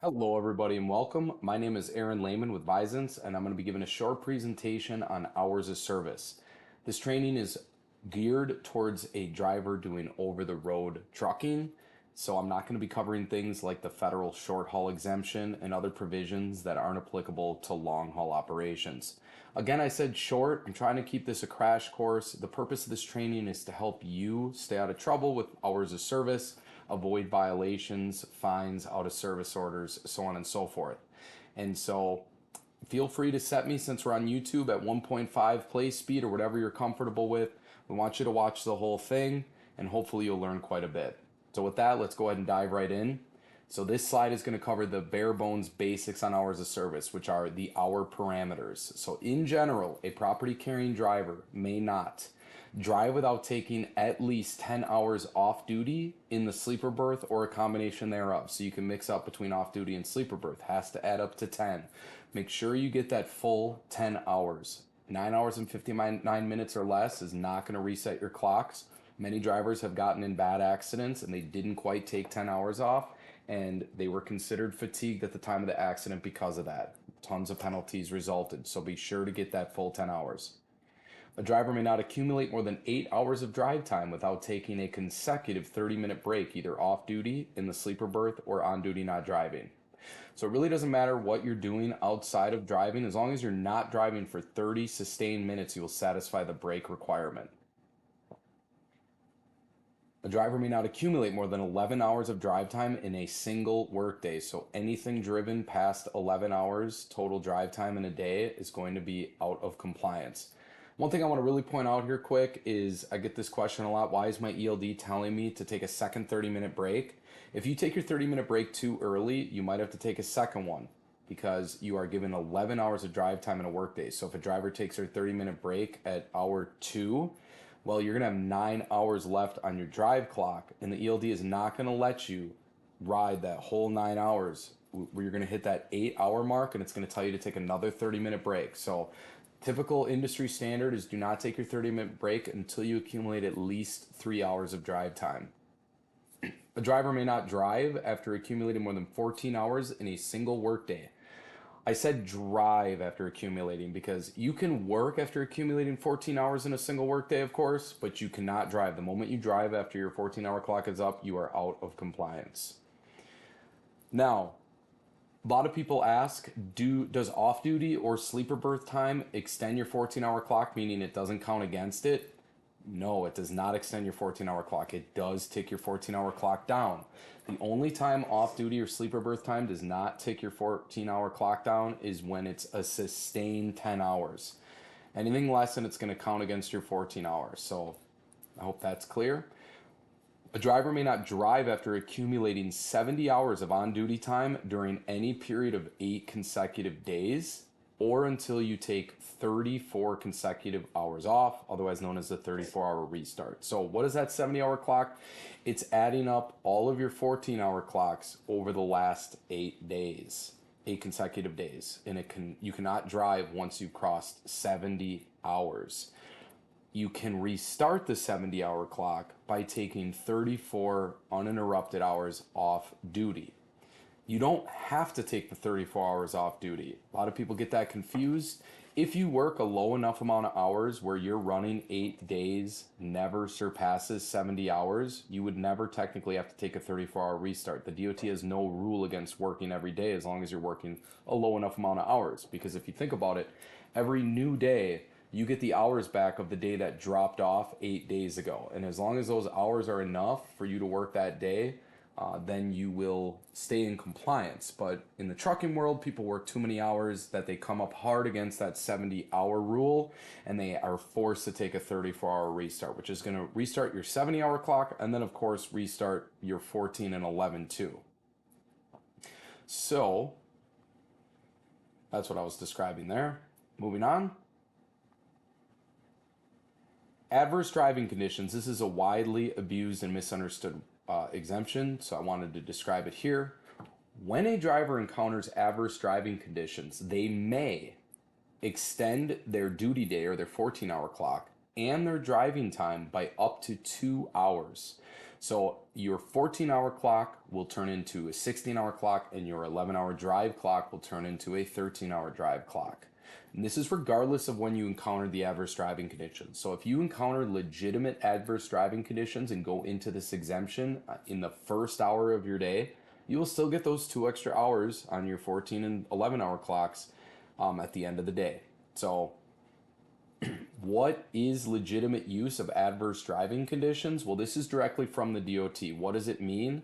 Hello, everybody, and welcome. My name is Aaron Lehman with Visance, and I'm going to be giving a short presentation on hours of service. This training is geared towards a driver doing over-the-road trucking, so I'm not going to be covering things like the federal short-haul exemption and other provisions that aren't applicable to long-haul operations. Again, I said short. I'm trying to keep this a crash course. The purpose of this training is to help you stay out of trouble with hours of service, avoid violations, fines, out of service orders, so on and so forth. And so feel free to set me, since we're on YouTube, at 1.5 play speed or whatever you're comfortable with. We want you to watch the whole thing, and hopefully you'll learn quite a bit. So with that, let's go ahead and dive right in. So this slide is going to cover the bare bones basics on hours of service, which are the hour parameters. So in general, a property carrying driver may not drive without taking at least 10 hours off duty in the sleeper berth or a combination thereof. So you can mix up between off duty and sleeper berth. Has to add up to 10. Make sure you get that full 10 hours. 9 hours and 59 minutes or less is not going to reset your clocks. Many drivers have gotten in bad accidents and they didn't quite take 10 hours off, and they were considered fatigued at the time of the accident because of that. Tons of penalties resulted, so be sure to get that full 10 hours. A driver may not accumulate more than 8 hours of drive time without taking a consecutive 30-minute break, either off duty, in the sleeper berth, or on duty not driving. So it really doesn't matter what you're doing outside of driving. As long as you're not driving for 30 sustained minutes, you will satisfy the break requirement. A driver may not accumulate more than 11 hours of drive time in a single workday. So anything driven past 11 hours total drive time in a day is going to be out of compliance. One thing I want to really point out here quick is I get this question a lot. Why is my ELD telling me to take a second 30-minute break? If you take your 30-minute break too early, you might have to take a second one, because you are given 11 hours of drive time in a workday. So if a driver takes their 30-minute break at hour 2, well, you're going to have 9 hours left on your drive clock, and the ELD is not going to let you ride that whole 9 hours, where you're going to hit that 8-hour mark, and it's going to tell you to take another 30-minute break. So typical industry standard is do not take your 30-minute break until you accumulate at least 3 hours of drive time. A driver may not drive after accumulating more than 14 hours in a single workday. I said drive after accumulating because you can work after accumulating 14 hours in a single workday, of course, but you cannot drive. The moment you drive after your 14-hour clock is up, you are out of compliance. Now, a lot of people ask, does off-duty or sleeper berth time extend your 14-hour clock, meaning it doesn't count against it? No, it does not extend your 14-hour clock. It does tick your 14-hour clock down. The only time off-duty or sleeper berth time does not tick your 14-hour clock down is when it's a sustained 10 hours. Anything less than it's going to count against your 14 hours. So I hope that's clear. A driver may not drive after accumulating 70 hours of on-duty time during any period of 8 consecutive days, or until you take 34 consecutive hours off, otherwise known as the 34-hour restart. So what is that 70-hour clock? It's adding up all of your 14-hour clocks over the last 8 days, 8 consecutive days. And you cannot drive once you've crossed 70 hours. You can restart the 70-hour clock by taking 34 uninterrupted hours off duty. You don't have to take the 34 hours off duty. A lot of people get that confused. If you work a low enough amount of hours where you're running 8 days never surpasses 70 hours, you would never technically have to take a 34-hour restart. The DOT has no rule against working every day as long as you're working a low enough amount of hours. Because if you think about it, every new day, you get the hours back of the day that dropped off 8 days ago. And as long as those hours are enough for you to work that day, then you will stay in compliance. But in the trucking world, people work too many hours that they come up hard against that 70-hour rule, and they are forced to take a 34-hour restart, which is going to restart your 70-hour clock, and then, of course, restart your 14 and 11 too. So that's what I was describing there. Moving on. Adverse driving conditions. This is a widely abused and misunderstood exemption, so I wanted to describe it here. When a driver encounters adverse driving conditions, they may extend their duty day or their 14-hour clock and their driving time by up to 2 hours. So your 14-hour clock will turn into a 16-hour clock, and your 11-hour drive clock will turn into a 13-hour drive clock. And this is regardless of when you encounter the adverse driving conditions. So if you encounter legitimate adverse driving conditions and go into this exemption in the first hour of your day, you will still get those 2 extra hours on your 14 and 11-hour clocks at the end of the day. So what is legitimate use of adverse driving conditions? Well, this is directly from the DOT. What does it mean?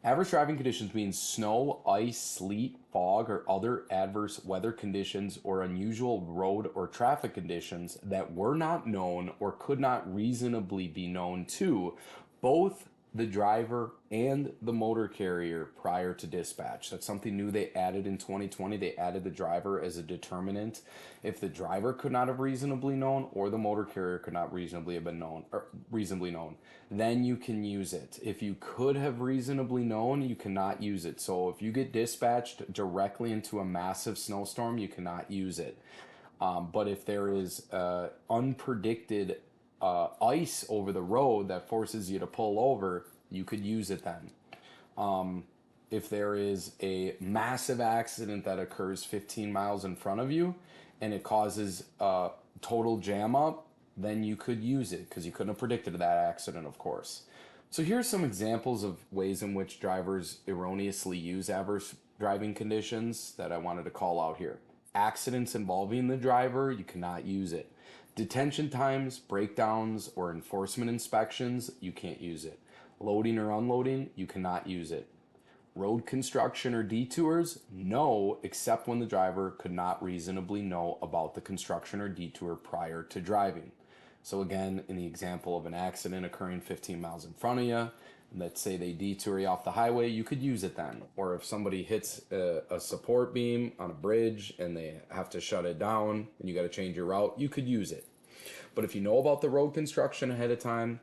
Adverse driving conditions means snow, ice, sleet, fog, or other adverse weather conditions or unusual road or traffic conditions that were not known or could not reasonably be known to both the driver and the motor carrier prior to dispatch. That's something new they added in 2020. They added the driver as a determinant. If the driver could not have reasonably known or the motor carrier could not reasonably have been known or reasonably known, then you can use it. If you could have reasonably known, you cannot use it. So if you get dispatched directly into a massive snowstorm, you cannot use it. But if there is unpredicted ice over the road that forces you to pull over, you could use it then. If there is a massive accident that occurs 15 miles in front of you and it causes a total jam up, then you could use it because you couldn't have predicted that accident, of course. So here's some examples of ways in which drivers erroneously use adverse driving conditions that I wanted to call out here. Accidents involving the driver, you cannot use it. Detention times, breakdowns, or enforcement inspections, you can't use it. Loading or unloading, you cannot use it. Road construction or detours, no, except when the driver could not reasonably know about the construction or detour prior to driving. So again, in the example of an accident occurring 15 miles in front of you, let's say they detour you off the highway, you could use it then. Or if somebody hits a support beam on a bridge and they have to shut it down and you got to change your route, you could use it. But if you know about the road construction ahead of time,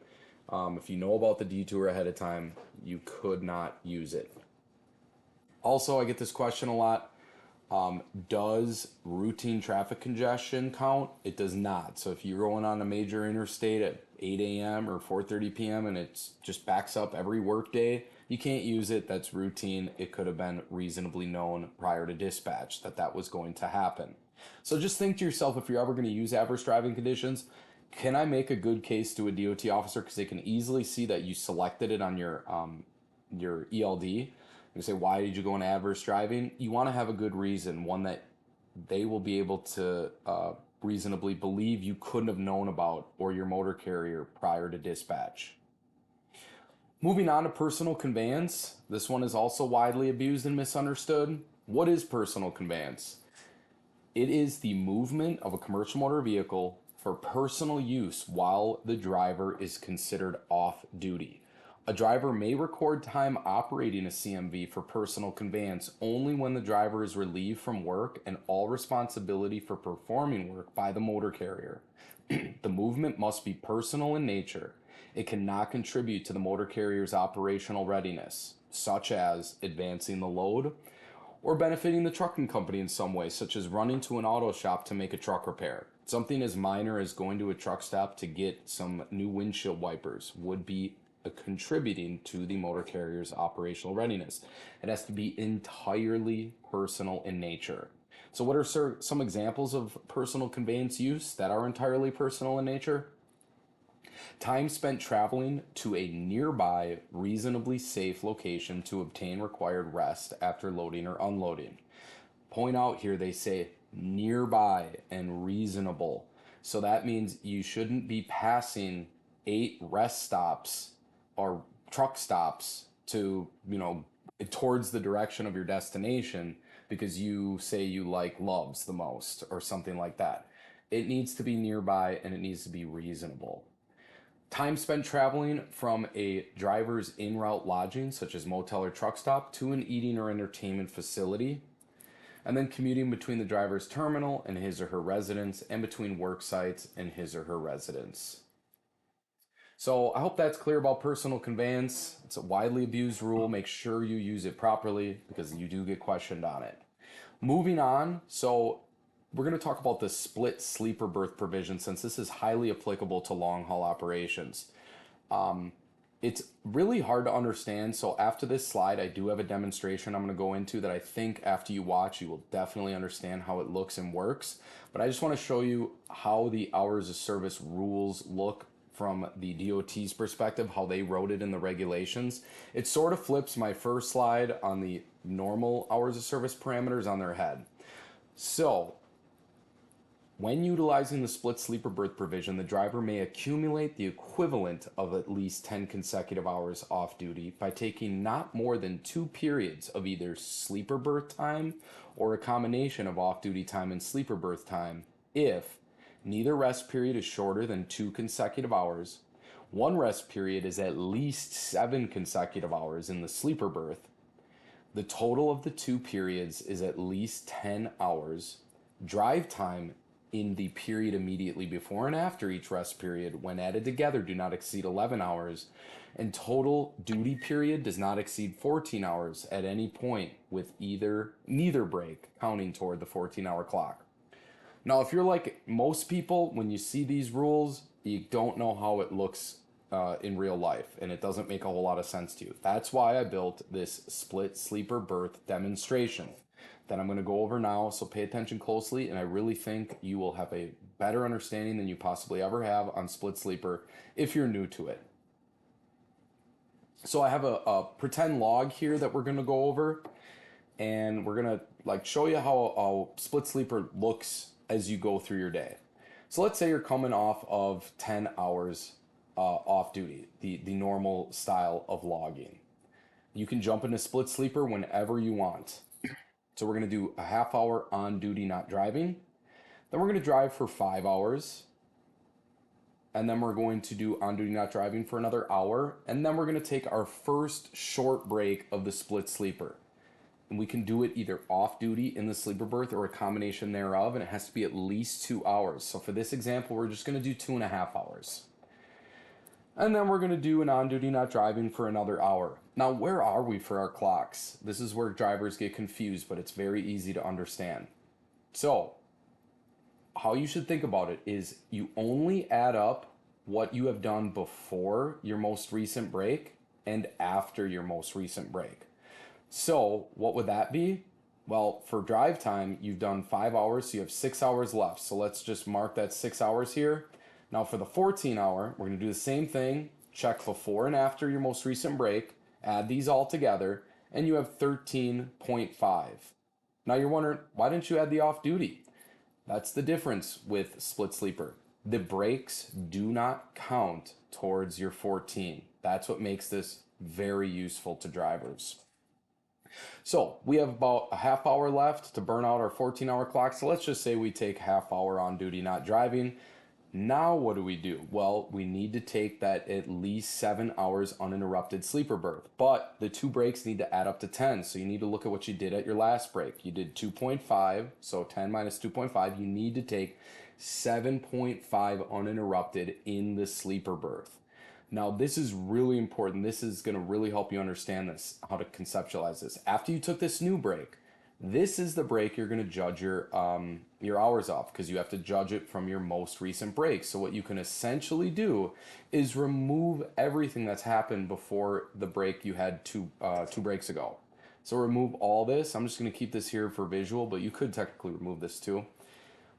if you know about the detour ahead of time, you could not use it. Also, I get this question a lot. Does routine traffic congestion count? It does not. So if you're going on a major interstate at 8 a.m. or 4:30 p.m. and it just backs up every work day, you can't use it. That's routine. It could have been reasonably known prior to dispatch that that was going to happen. So just think to yourself, if you're ever going to use adverse driving conditions, can I make a good case to a DOT officer because they can easily see that you selected it on your ELD? You say, why did you go into adverse driving? You want to have a good reason, one that they will be able to reasonably believe you couldn't have known about or your motor carrier prior to dispatch. Moving on to personal conveyance. This one is also widely abused and misunderstood. What is personal conveyance? It is the movement of a commercial motor vehicle for personal use while the driver is considered off duty. A driver may record time operating a CMV for personal conveyance only when the driver is relieved from work and all responsibility for performing work by the motor carrier. The movement must be personal in nature. It cannot contribute to the motor carrier's operational readiness, such as advancing the load or benefiting the trucking company in some way, such as running to an auto shop to make a truck repair. Something as minor as going to a truck stop to get some new windshield wipers would be contributing to the motor carrier's operational readiness. It has to be entirely personal in nature. So what are some examples of personal conveyance use that are entirely personal in nature? Time spent traveling to a nearby, reasonably safe location to obtain required rest after loading or unloading. Point out here, they say nearby and reasonable. So that means you shouldn't be passing 8 rest stops or truck stops to, towards the direction of your destination because you say you like Loves the most or something like that. It needs to be nearby and it needs to be reasonable. Time spent traveling from a driver's en route lodging, such as motel or truck stop, to an eating or entertainment facility. And then commuting between the driver's terminal and his or her residence and between work sites and his or her residence. So I hope that's clear about personal conveyance. It's a widely abused rule. Make sure you use it properly because you do get questioned on it. Moving on, so we're going to talk about the split sleeper berth provision since this is highly applicable to long haul operations. It's really hard to understand. So after this slide, I do have a demonstration I'm going to go into that I think after you watch, you will definitely understand how it looks and works. But I just want to show you how the hours of service rules look from the DOT's perspective, how they wrote it in the regulations. It sort of flips my first slide on the normal hours of service parameters on their head. So when utilizing the split sleeper berth provision, the driver may accumulate the equivalent of at least 10 consecutive hours off duty by taking not more than 2 periods of either sleeper berth time or a combination of off-duty time and sleeper berth time if neither rest period is shorter than 2 consecutive hours, one rest period is at least 7 consecutive hours in the sleeper berth, the total of the 2 periods is at least 10 hours, drive time in the period immediately before and after each rest period, when added together, do not exceed 11 hours, and total duty period does not exceed 14 hours at any point with neither break counting toward the 14-hour clock. Now, if you're like most people, when you see these rules, you don't know how it looks in real life, and it doesn't make a whole lot of sense to you. That's why I built this split sleeper berth demonstration that I'm going to go over now, so pay attention closely, and I really think you will have a better understanding than you possibly ever have on split sleeper if you're new to it. So I have a pretend log here that we're going to go over, and we're going to show you how split sleeper looks as you go through your day. So let's say you're coming off of 10 hours off duty, the normal style of logging. You can jump into split sleeper whenever you want. So we're going to do a half hour on duty not driving. Then we're going to drive for 5 hours. And then we're going to do on duty not driving for another hour. And then we're going to take our first short break of the split sleeper. And we can do it either off duty in the sleeper berth or a combination thereof. And it has to be at least 2 hours. So for this example, we're just going to do 2.5 hours. And then we're going to do an on duty not driving for another hour. Now, where are we for our clocks? This is where drivers get confused, but it's very easy to understand. So, how you should think about it is you only add up what you have done before your most recent break and after your most recent break. So, what would that be? Well, for drive time, you've done 5 hours, so you have 6 hours left. So let's just mark that 6 hours here. Now for the 14-hour, we're going to do the same thing. Check before and after your most recent break. Add these all together, and you have 13.5. Now you're wondering, why didn't you add the off-duty? That's the difference with split sleeper. The breaks do not count towards your 14. That's what makes this very useful to drivers. So we have about a half hour left to burn out our 14-hour clock. So let's just say we take half hour on duty not driving. Now what do? Well, we need to take that at least 7 hours uninterrupted sleeper berth. But the 2 breaks need to add up to 10. So you need to look at what you did at your last break. You did 2.5, so 10 minus 2.5. You need to take 7.5 uninterrupted in the sleeper berth. Now, this is really important. This is going to really help you understand this, how to conceptualize this. After you took this new break, this is the break you're going to judge your hours off, because you have to judge it from your most recent break. So what you can essentially do is remove everything that's happened before the break you had two breaks ago. So remove all this. I'm just going to keep this here for visual, but you could technically remove this too.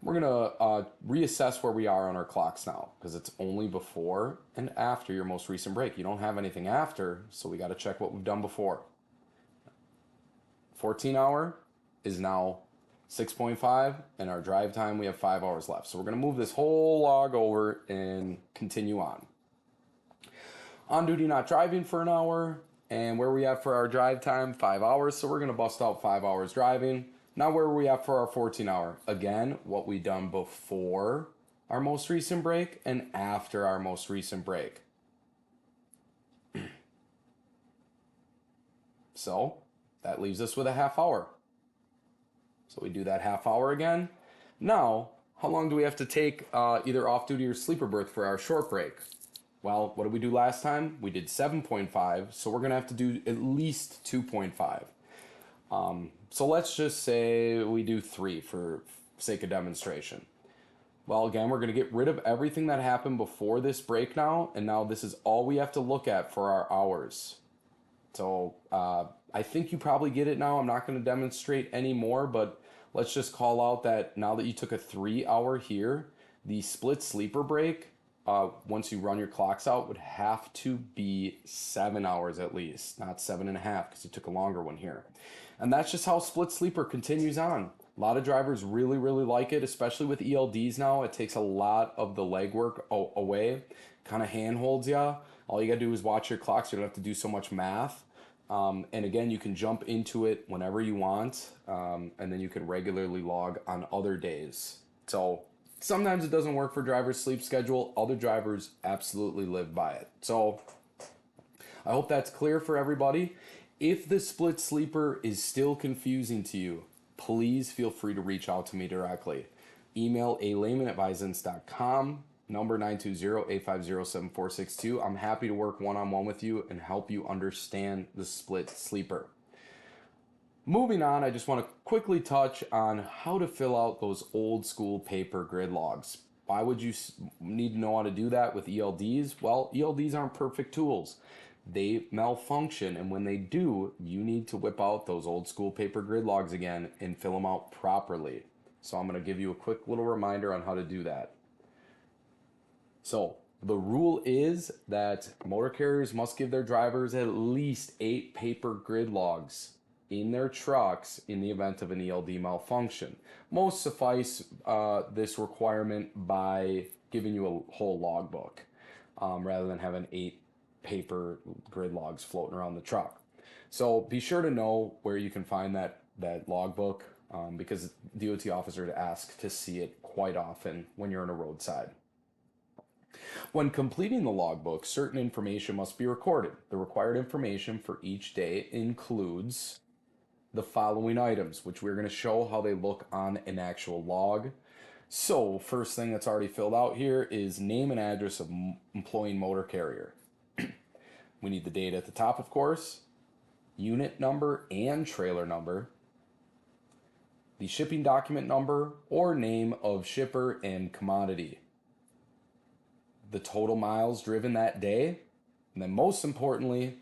We're going to reassess where we are on our clocks now, because it's only before and after your most recent break. You don't have anything after, so we got to check what we've done before. 14-hour is now 6.5, and our drive time, we have 5 hours left. So we're going to move this whole log over and continue on. On duty not driving for an hour, and where we at for our drive time, 5 hours. So we're going to bust out 5 hours driving. Now where are we at for our 14-hour? Again, what we done before our most recent break and after our most recent break. So that leaves us with a half hour. So we do that half hour again. Now, how long do we have to take either off duty or sleeper berth for our short break? Well, what did we do last time? We did 7.5, so we're going to have to do at least 2.5. So let's just say we do 3 for sake of demonstration. Well, again, we're going to get rid of everything that happened before this break now, and now this is all we have to look at for our hours. So I think you probably get it now. I'm not going to demonstrate anymore, but let's just call out that now that you took a 3 hour here, the split sleeper break, once you run your clocks out, would have to be 7 hours at least, not 7.5, because you took a longer one here. And that's just how split sleeper continues on. A lot of drivers really, really like it, especially with ELDs now. It takes a lot of the legwork away, kind of handholds you. All you got to do is watch your clocks. You don't have to do so much math. And again, you can jump into it whenever you want, and then you can regularly log on other days. So sometimes it doesn't work for drivers' sleep schedule. Other drivers absolutely live by it. So I hope that's clear for everybody. If the split sleeper is still confusing to you, please feel free to reach out to me directly. Email alayman@visins.com, number 920-850-7462. I'm happy to work one-on-one with you and help you understand the split sleeper. Moving on, I just want to quickly touch on how to fill out those old school paper grid logs. Why would you need to know how to do that with ELDs? Well, ELDs aren't perfect tools. They malfunction, and when they do, you need to whip out those old school paper grid logs again and fill them out properly. So I'm going to give you a quick little reminder on how to do that. So the rule is that motor carriers must give their drivers at least 8 paper grid logs in their trucks in the event of an ELD malfunction. Most suffice this requirement by giving you a whole logbook rather than having 8 paper grid logs floating around the truck. So be sure to know where you can find that logbook because DOT officers ask to see it quite often when you're on a roadside. When completing the logbook, certain information must be recorded. The required information for each day includes the following items, which we're going to show how they look on an actual log. So first thing that's already filled out here is name and address of employing motor carrier. We need the date at the top, of course, unit number and trailer number, the shipping document number or name of shipper and commodity, the total miles driven that day, and then most importantly,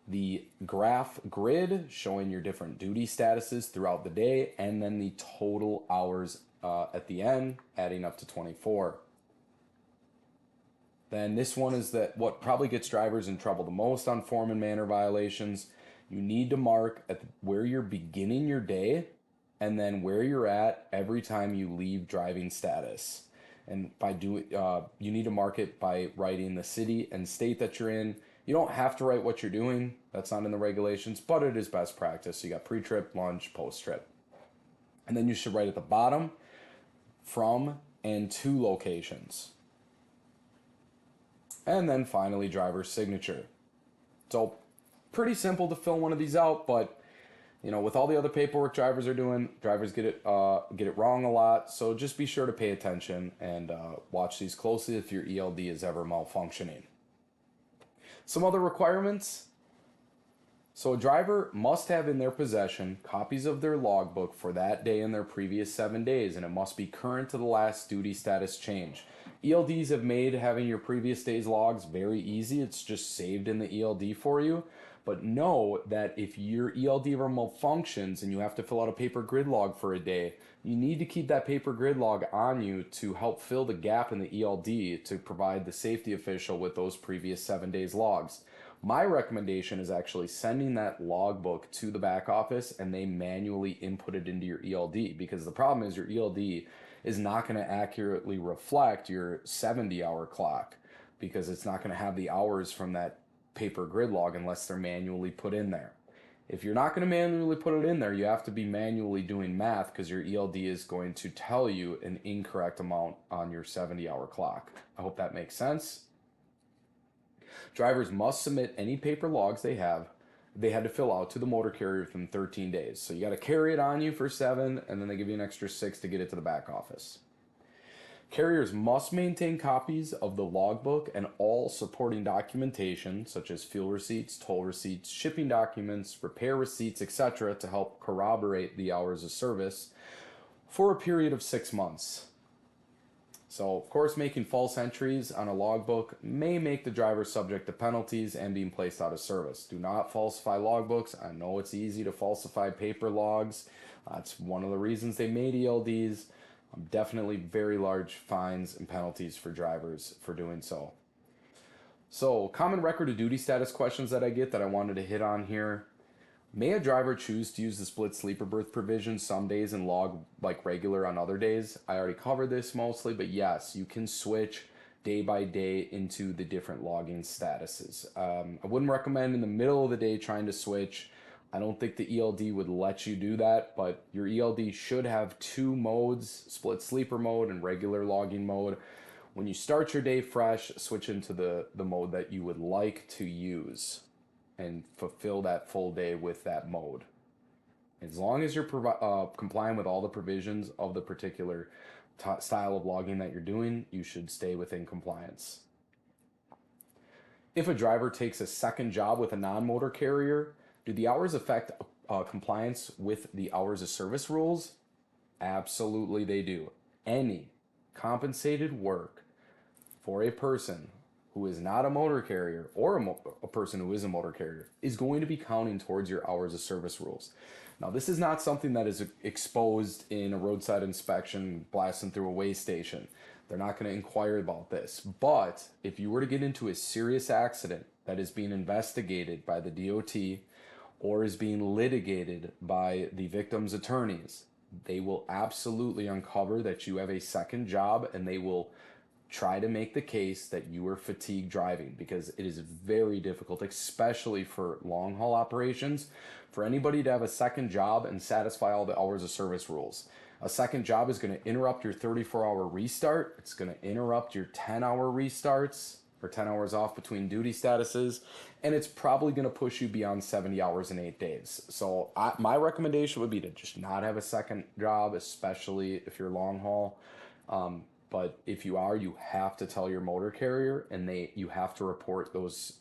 the graph grid showing your different duty statuses throughout the day, and then the total hours at the end, adding up to 24. Then this one is what probably gets drivers in trouble the most on form and manner violations. You need to mark where you're beginning your day and then where you're at every time you leave driving status. And you need to mark it by writing the city and state that you're in. You don't have to write what you're doing. That's not in the regulations, but it is best practice. So you got pre-trip, lunch, post-trip. And then you should write at the bottom from and to locations. And then finally, driver's signature. So pretty simple to fill one of these out, but with all the other paperwork drivers are doing, drivers get it wrong a lot. So just be sure to pay attention and watch these closely if your ELD is ever malfunctioning. Some other requirements. So a driver must have in their possession copies of their logbook for that day and their previous 7 days, and it must be current to the last duty status change. ELDs have made having your previous day's logs very easy. It's just saved in the ELD for you. But know that if your ELD ever malfunctions and you have to fill out a paper grid log for a day, you need to keep that paper grid log on you to help fill the gap in the ELD to provide the safety official with those previous 7 days logs. My recommendation is actually sending that logbook to the back office and they manually input it into your ELD, because the problem is your ELD is not going to accurately reflect your 70-hour clock because it's not going to have the hours from that paper grid log unless they're manually put in there. If you're not going to manually put it in there, you have to be manually doing math because your ELD is going to tell you an incorrect amount on your 70-hour clock. I hope that makes sense. Drivers must submit any paper logs they had to fill out to the motor carrier within 13 days. So you got to carry it on you for 7, and then they give you an extra 6 to get it to the back office. Carriers must maintain copies of the logbook and all supporting documentation, such as fuel receipts, toll receipts, shipping documents, repair receipts, etc., to help corroborate the hours of service for a period of 6 months. So, of course, making false entries on a logbook may make the driver subject to penalties and being placed out of service. Do not falsify logbooks. I know it's easy to falsify paper logs. That's one of the reasons they made ELDs. Definitely very large fines and penalties for drivers for doing so. So, common record of duty status questions that I get that I wanted to hit on here. May a driver choose to use the split sleeper berth provision some days and log like regular on other days? I already covered this mostly, but yes, you can switch day by day into the different logging statuses. I wouldn't recommend in the middle of the day trying to switch. I don't think the ELD would let you do that, but your ELD should have two modes, split sleeper mode and regular logging mode. When you start your day fresh, switch into the mode that you would like to use and fulfill that full day with that mode. As long as you're complying with all the provisions of the particular style of logging that you're doing, you should stay within compliance. If a driver takes a second job with a non-motor carrier, do the hours affect compliance with the hours of service rules? Absolutely they do. Any compensated work for a person who is not a motor carrier or a person who is a motor carrier is going to be counting towards your hours of service rules. Now, this is not something that is exposed in a roadside inspection blasting through a weigh station. They're not going to inquire about this. But if you were to get into a serious accident that is being investigated by the DOT or is being litigated by the victim's attorneys, they will absolutely uncover that you have a second job, and they will try to make the case that you were fatigued driving, because it is very difficult, especially for long haul operations, for anybody to have a second job and satisfy all the hours of service rules. A second job is going to interrupt your 34-hour restart. It's going to interrupt your 10-hour restarts or 10 hours off between duty statuses, and it's probably going to push you beyond 70 hours in 8 days. So my recommendation would be to just not have a second job, especially if you're long haul. But if you are, you have to tell your motor carrier, and you have to report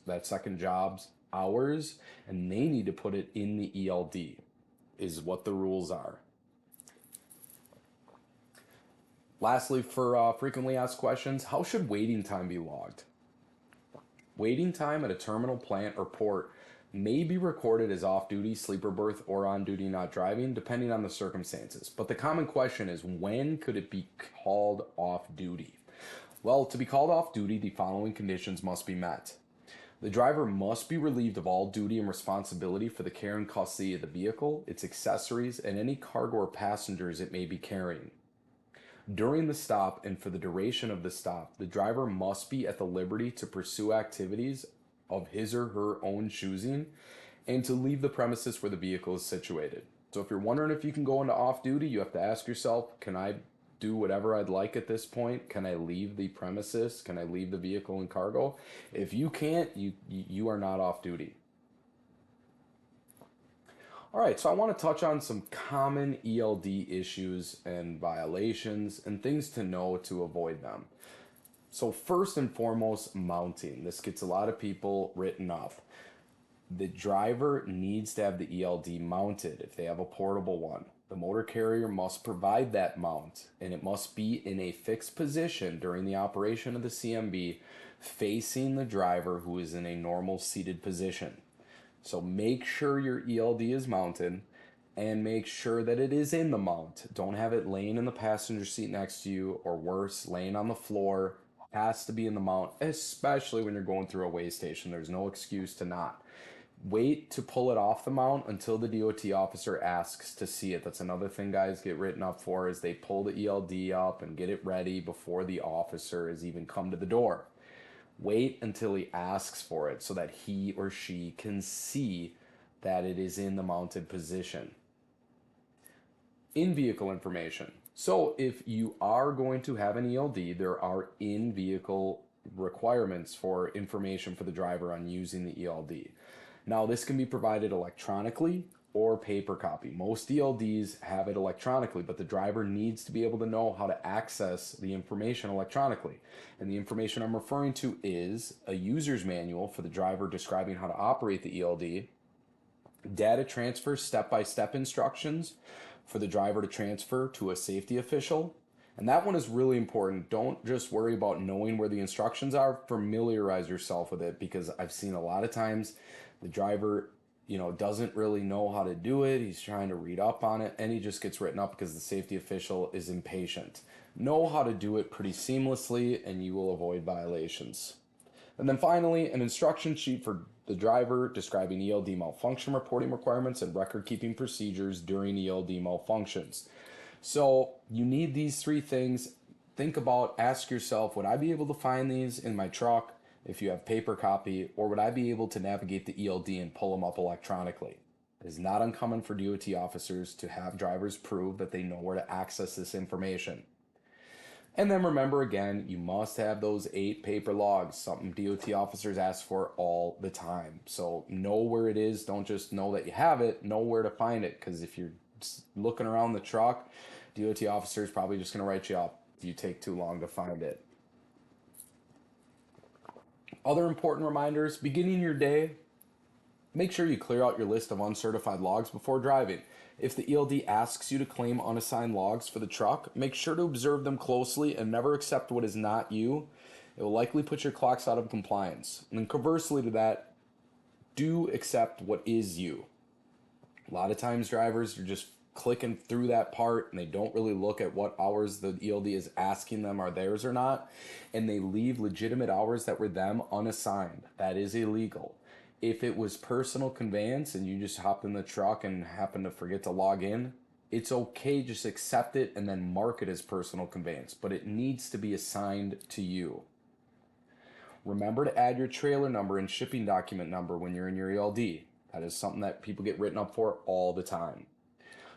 that second job's hours, and they need to put it in the ELD, is what the rules are. Lastly, for frequently asked questions, how should waiting time be logged? Waiting time at a terminal, plant, or port may be recorded as off-duty, sleeper berth, or on-duty not driving, depending on the circumstances. But the common question is, when could it be called off-duty? Well, to be called off-duty, the following conditions must be met. The driver must be relieved of all duty and responsibility for the care and custody of the vehicle, its accessories, and any cargo or passengers it may be carrying. During the stop and for the duration of the stop, the driver must be at the liberty to pursue activities of his or her own choosing and to leave the premises where the vehicle is situated. So if you're wondering if you can go into off-duty, you have to ask yourself, can I do whatever I'd like at this point? Can I leave the premises? Can I leave the vehicle and cargo? If you can't, you are not off-duty. All right, so I want to touch on some common ELD issues and violations and things to know to avoid them. So first and foremost, mounting. This gets a lot of people written up. The driver needs to have the ELD mounted if they have a portable one. The motor carrier must provide that mount, and it must be in a fixed position during the operation of the CMB, facing the driver who is in a normal seated position. So make sure your ELD is mounted, and make sure that it is in the mount. Don't have it laying in the passenger seat next to you, or worse, laying on the floor. It has to be in the mount, especially when you're going through a weigh station. There's no excuse to not. Wait to pull it off the mount until the DOT officer asks to see it. That's another thing guys get written up for, is they pull the ELD up and get it ready before the officer has even come to the door. Wait until he asks for it so that he or she can see that it is in the mounted position. In-vehicle information. So if you are going to have an ELD, there are in-vehicle requirements for information for the driver on using the ELD. Now, this can be provided electronically or paper copy. Most ELDs have it electronically, but the driver needs to be able to know how to access the information electronically. And the information I'm referring to is a user's manual for the driver describing how to operate the ELD, data transfer step-by-step instructions for the driver to transfer to a safety official, And that one is really important. Don't just worry about knowing where the instructions are, familiarize yourself with it, because I've seen a lot of times the driver, doesn't really know how to do it. He's trying to read up on it and he just gets written up because the safety official is impatient. Know how to do it pretty seamlessly and you will avoid violations. And then finally, an instruction sheet for the driver describing ELD malfunction reporting requirements and record keeping procedures during ELD malfunctions. So you need these three things. Think about, ask yourself, would I be able to find these in my truck if you have paper copy, or would I be able to navigate the ELD and pull them up electronically? It is not uncommon for DOT officers to have drivers prove that they know where to access this information. And then remember again, you must have those 8 paper logs, something DOT officers ask for all the time. So know where it is. Don't just know that you have it, know where to find it. Because if you're looking around the truck, DOT officer is probably just going to write you up if you take too long to find it. Other important reminders, beginning your day, make sure you clear out your list of uncertified logs before driving. If the ELD asks you to claim unassigned logs for the truck, make sure to observe them closely and never accept what is not you. It will likely put your clocks out of compliance. And conversely to that, do accept what is you. A lot of times drivers are just clicking through that part and they don't really look at what hours the ELD is asking them are theirs or not, and they leave legitimate hours that were them unassigned. That is illegal. If it was personal conveyance and you just hopped in the truck and happened to forget to log in, it's okay, just accept it and then mark it as personal conveyance, but it needs to be assigned to you. Remember to add your trailer number and shipping document number when you're in your ELD. That is something that people get written up for all the time.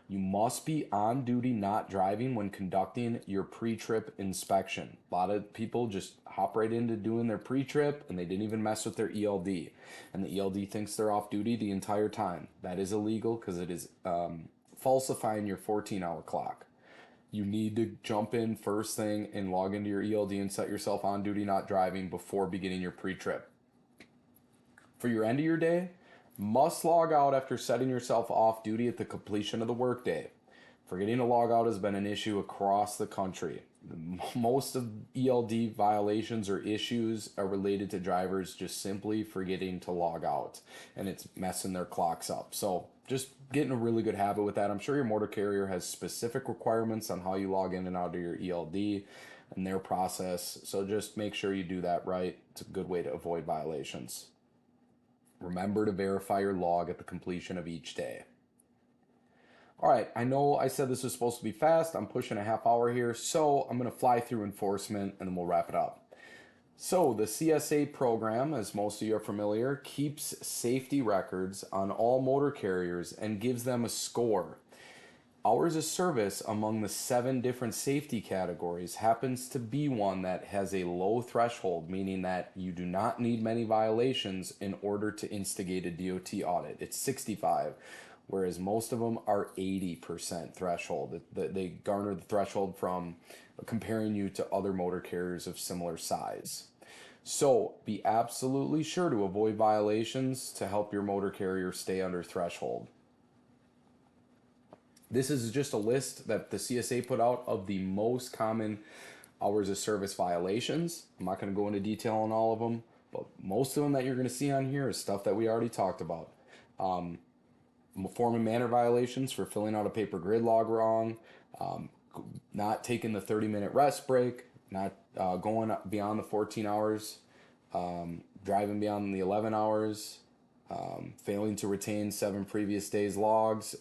You must be on duty not driving when conducting your pre-trip inspection. A lot of people just hop right into doing their pre-trip and they didn't even mess with their ELD. And the ELD thinks they're off duty the entire time. That is illegal because it is falsifying your 14-hour clock. You need to jump in first thing and log into your ELD and set yourself on duty not driving before beginning your pre-trip. For your end of your day, must log out after setting yourself off duty at the completion of the workday. Forgetting to log out has been an issue across the country. Most of ELD violations or issues are related to drivers just simply forgetting to log out, and it's messing their clocks up. So just get in a really good habit with that. I'm sure your motor carrier has specific requirements on how you log in and out of your ELD and their process. So just make sure you do that right. It's a good way to avoid violations. Remember to verify your log at the completion of each day. All right, I know I said this was supposed to be fast. I'm pushing a half hour here, so I'm going to fly through enforcement and then we'll wrap it up. So the CSA program, as most of you are familiar, keeps safety records on all motor carriers and gives them a score. Hours of service among the 7 different safety categories happens to be one that has a low threshold, meaning that you do not need many violations in order to instigate a DOT audit. It's 65, whereas most of them are 80% threshold. They garner the threshold from comparing you to other motor carriers of similar size. So be absolutely sure to avoid violations to help your motor carrier stay under threshold. This is just a list that the CSA put out of the most common hours of service violations. I'm not going to go into detail on all of them, but most of them that you're going to see on here is stuff that we already talked about. Form and manner violations for filling out a paper grid log wrong, not taking the 30-minute rest break, not going beyond the 14 hours, driving beyond the 11 hours, failing to retain 7 previous days logs,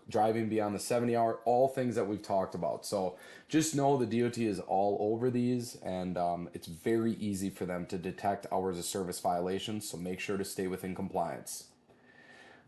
driving beyond the 70-hour, all things that we've talked about. So just know the DOT is all over these, and it's very easy for them to detect hours of service violations, so make sure to stay within compliance.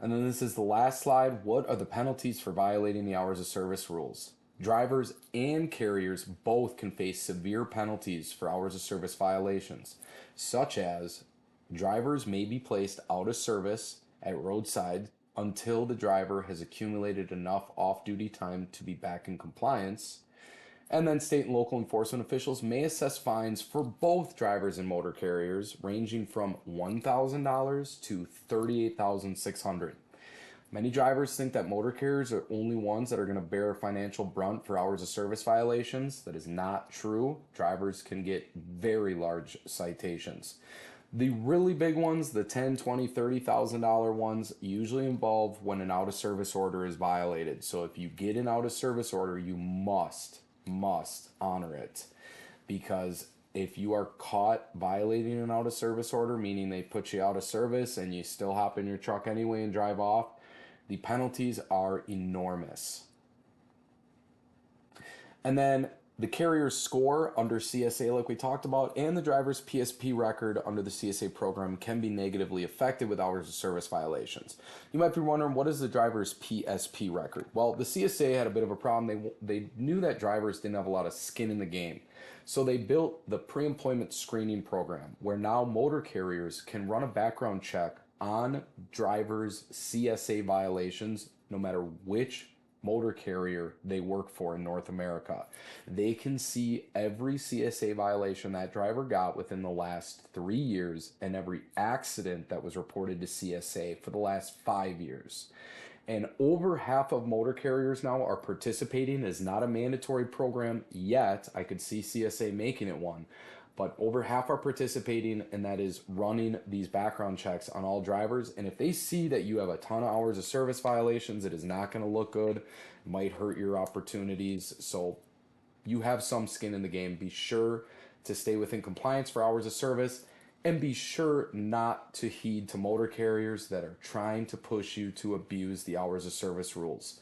And then this is the last slide. What are the penalties for violating the hours of service rules? Drivers and carriers both can face severe penalties for hours of service violations, such as drivers may be placed out of service at roadside until the driver has accumulated enough off-duty time to be back in compliance. And then state and local enforcement officials may assess fines for both drivers and motor carriers ranging from $1,000 to $38,600. Many drivers think that motor carriers are only ones that are going to bear financial brunt for hours of service violations. That is not true. Drivers can get very large citations. The really big ones, the 10, 20, $30,000 ones, usually involve when an out of service order is violated. So if you get an out of service order, you must honor it, because if you are caught violating an out of service order, meaning they put you out of service and you still hop in your truck anyway and drive off, the penalties are enormous. And then the carrier's score under CSA, like we talked about, and the driver's PSP record under the CSA program can be negatively affected with hours of service violations. You might be wondering, what is the driver's PSP record? Well, the CSA had a bit of a problem. They knew that drivers didn't have a lot of skin in the game. So they built the pre-employment screening program, where now motor carriers can run a background check on drivers' CSA violations, no matter which motor carrier they work for in North America. They can see every CSA violation that driver got within the last 3 years and every accident that was reported to CSA for the last 5 years. And over half of motor carriers now are participating. It's not a mandatory program yet. I could see CSA making it one, but over half are participating, and that is running these background checks on all drivers. And if they see that you have a ton of hours of service violations, it is not going to look good. It might hurt your opportunities. So you have some skin in the game. Be sure to stay within compliance for hours of service, and be sure not to heed to motor carriers that are trying to push you to abuse the hours of service rules.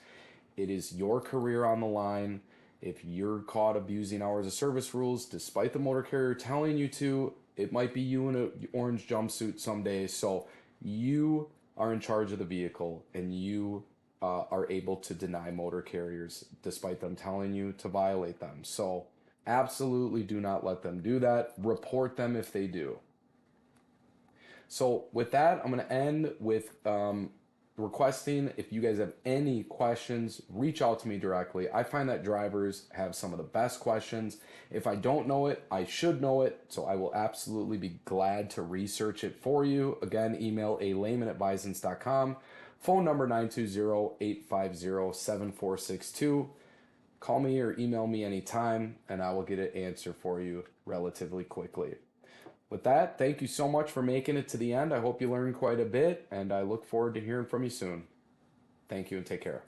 It is your career on the line. If you're caught abusing hours of service rules, despite the motor carrier telling you to, it might be you in an orange jumpsuit someday. So you are in charge of the vehicle, and you are able to deny motor carriers despite them telling you to violate them. So absolutely do not let them do that. Report them if they do. So with that, I'm going to end with requesting, if you guys have any questions, reach out to me directly. I find that drivers have some of the best questions. If I don't know it, I should know it. So I will absolutely be glad to research it for you. Again, email alayman@bisons.com. Phone number 920-850-7462. Call me or email me anytime, and I will get an answer for you relatively quickly. With that, thank you so much for making it to the end. I hope you learned quite a bit, and I look forward to hearing from you soon. Thank you, and take care.